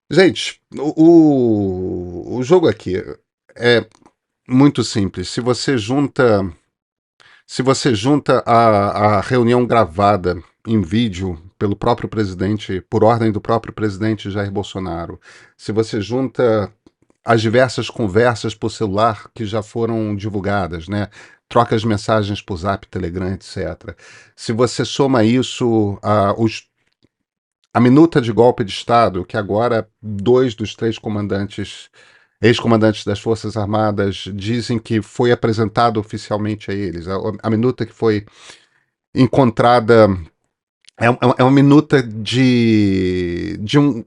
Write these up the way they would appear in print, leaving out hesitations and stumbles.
Gente, o jogo aqui é muito simples. Se você junta a reunião gravada em vídeo pelo próprio presidente, por ordem do próprio presidente Jair Bolsonaro, se você junta as diversas conversas por celular que já foram divulgadas, né? Trocas de mensagens por Zap, Telegram, etc. Se você soma isso a minuta de golpe de Estado, que agora dois dos três ex-comandantes das Forças Armadas, dizem que foi apresentado oficialmente a eles. A minuta que foi encontrada é uma minuta de um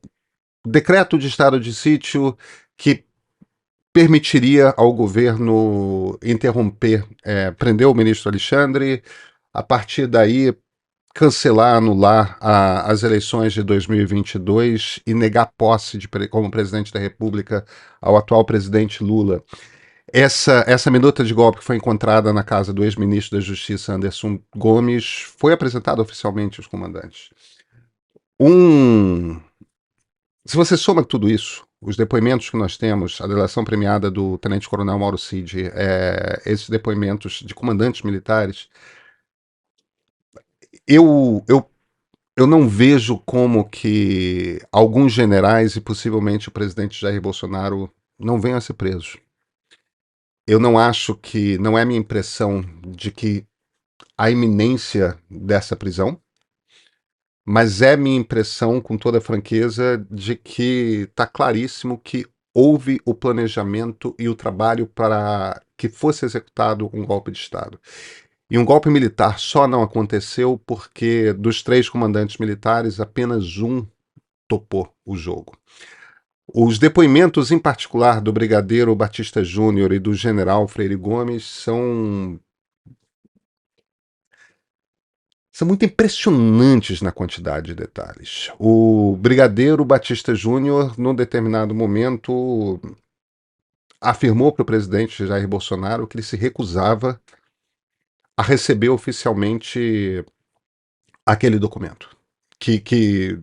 decreto de estado de sítio que permitiria ao governo interromper, prender o ministro Alexandre, a partir daí cancelar, anular as eleições de 2022 e negar posse como presidente da República ao atual presidente Lula. Essa minuta de golpe que foi encontrada na casa do ex-ministro da Justiça Anderson Gomes foi apresentada oficialmente aos comandantes. Um, Se você soma tudo isso, os depoimentos que nós temos, a delação premiada do tenente-coronel Mauro Cid, esses depoimentos de comandantes militares, eu, eu eu não vejo como que alguns generais e possivelmente o presidente Jair Bolsonaro não venham a ser presos. Eu não acho que, não é minha impressão de que a iminência dessa prisão, mas é minha impressão, com toda franqueza, de que está claríssimo que houve o planejamento e o trabalho para que fosse executado um golpe de Estado. E um golpe militar só não aconteceu porque dos três comandantes militares, apenas um topou o jogo. Os depoimentos, em particular, do Brigadeiro Batista Júnior e do General Freire Gomes são muito impressionantes na quantidade de detalhes. O Brigadeiro Batista Júnior, num determinado momento, afirmou para o presidente Jair Bolsonaro que ele se recusava a receber oficialmente aquele documento. Que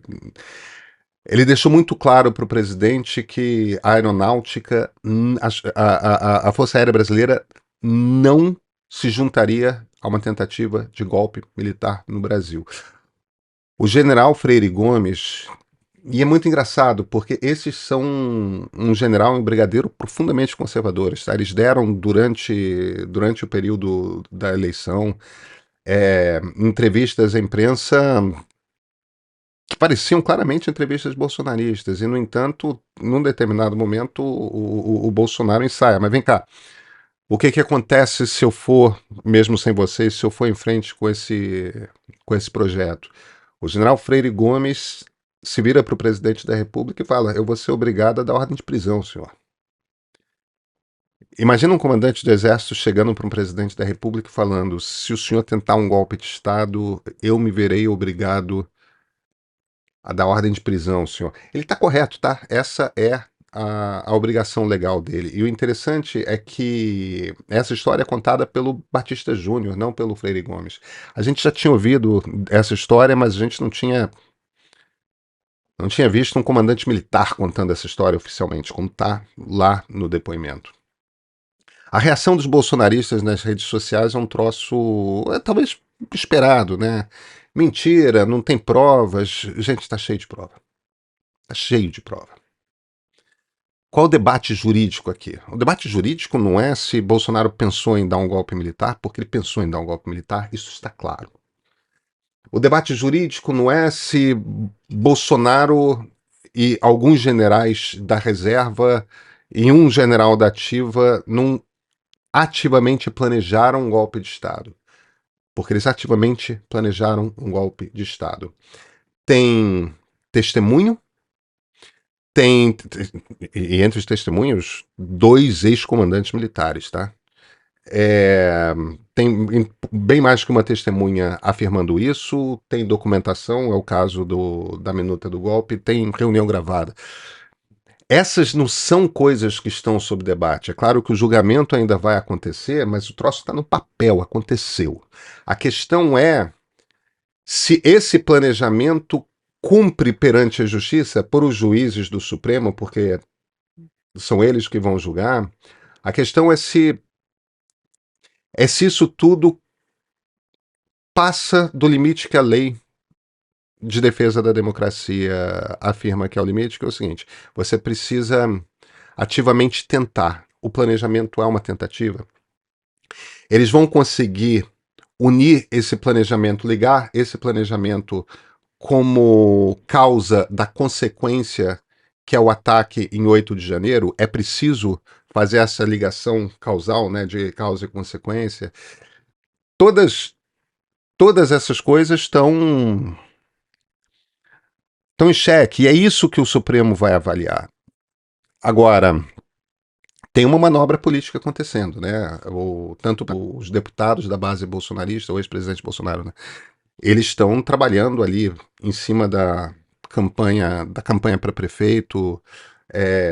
ele deixou muito claro para o presidente que a aeronáutica, a Força Aérea Brasileira não se juntaria a uma tentativa de golpe militar no Brasil. O general Freire Gomes, e é muito engraçado, porque esses são um general e um brigadeiro profundamente conservadores. Tá? Eles deram, durante o período da eleição, entrevistas à imprensa que pareciam claramente entrevistas bolsonaristas, e, no entanto, num determinado momento, o Bolsonaro ensaia. Mas vem cá, o que acontece se eu for, mesmo sem vocês, se eu for em frente com esse projeto? O general Freire Gomes se vira para o presidente da República e fala: eu vou ser obrigado a dar ordem de prisão, senhor. Imagina um comandante do exército chegando para um presidente da República e falando: se o senhor tentar um golpe de Estado, eu me verei obrigado a dar ordem de prisão, senhor. Ele está correto, tá? Essa é a obrigação legal dele. E o interessante é que essa história é contada pelo Batista Júnior, não pelo Freire Gomes. A gente já tinha ouvido essa história, mas a gente não tinha visto um comandante militar contando essa história oficialmente, como está lá no depoimento. A reação dos bolsonaristas nas redes sociais é um troço, talvez esperado, né? Mentira, não tem provas. Gente, está cheio de prova. Está cheio de prova. Qual o debate jurídico aqui? O debate jurídico não é se Bolsonaro pensou em dar um golpe militar, porque ele pensou em dar um golpe militar, isso está claro. O debate jurídico não é se Bolsonaro e alguns generais da reserva e um general da ativa não ativamente planejaram um golpe de Estado. Porque eles ativamente planejaram um golpe de Estado. Tem testemunho, tem, e entre os testemunhos, dois ex-comandantes militares, tá? Tem bem mais que uma testemunha afirmando isso, tem documentação, é o caso da minuta do golpe, tem reunião gravada. Essas não são coisas que estão sob debate. É claro que o julgamento ainda vai acontecer, mas o troço está no papel, aconteceu. A questão é se esse planejamento cumpre perante a justiça por os juízes do Supremo, porque são eles que vão julgar. A questão é se isso tudo passa do limite que a lei de defesa da democracia afirma que é o limite, que é o seguinte: você precisa ativamente tentar. O planejamento é uma tentativa. Eles vão conseguir unir esse planejamento, ligar esse planejamento como causa da consequência que é o ataque em 8 de janeiro. É preciso fazer essa ligação causal, né, de causa e consequência. Todas essas coisas estão em xeque, e é isso que o Supremo vai avaliar. Agora, tem uma manobra política acontecendo, né? Tanto os deputados da base bolsonarista, o ex-presidente Bolsonaro, né? Eles estão trabalhando ali em cima da campanha para prefeito,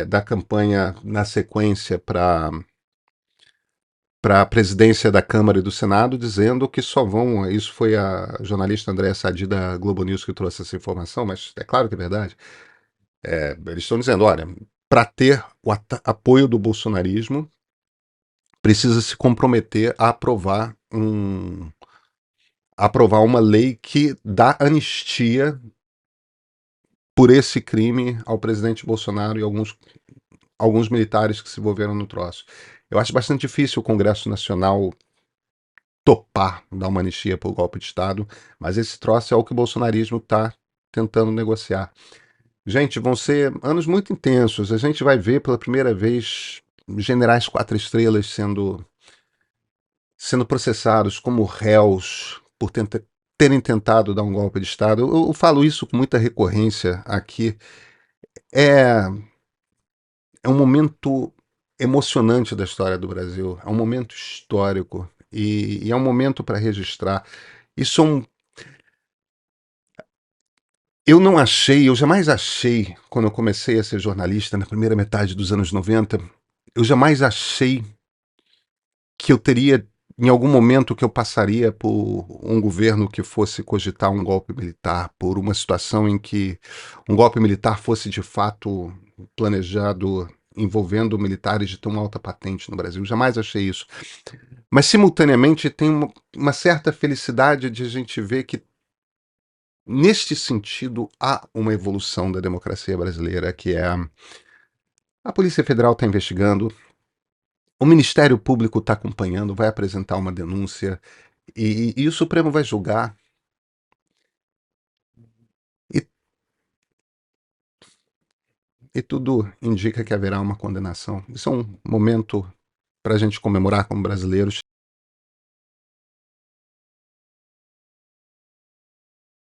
da campanha na sequência para a presidência da Câmara e do Senado, dizendo que só vão. Isso foi a jornalista Andréa Sadi da Globo News que trouxe essa informação, mas é claro que é verdade. Eles estão dizendo: olha, para ter o apoio do bolsonarismo, precisa se comprometer a aprovar uma lei que dá anistia por esse crime ao presidente Bolsonaro e alguns militares que se envolveram no troço. Eu acho bastante difícil o Congresso Nacional topar dar uma anistia por golpe de Estado, mas esse troço é o que o bolsonarismo está tentando negociar. Gente, vão ser anos muito intensos. A gente vai ver pela primeira vez generais 4 estrelas sendo processados como réus por terem tentado dar um golpe de Estado. Eu falo isso com muita recorrência aqui. É, é um momento emocionante da história do Brasil, é um momento histórico e é um momento para registrar. Isso é um. Eu jamais achei, quando eu comecei a ser jornalista na primeira metade dos anos 90, eu jamais achei que eu teria, em algum momento, que eu passaria por um governo que fosse cogitar um golpe militar, por uma situação em que um golpe militar fosse de fato planejado envolvendo militares de tão alta patente no Brasil. Jamais achei isso. Mas, simultaneamente, tem uma certa felicidade de a gente ver que, neste sentido, há uma evolução da democracia brasileira, que é a Polícia Federal está investigando, o Ministério Público está acompanhando, vai apresentar uma denúncia e o Supremo vai julgar. E, e tudo indica que haverá uma condenação. Isso é um momento para a gente comemorar como brasileiros.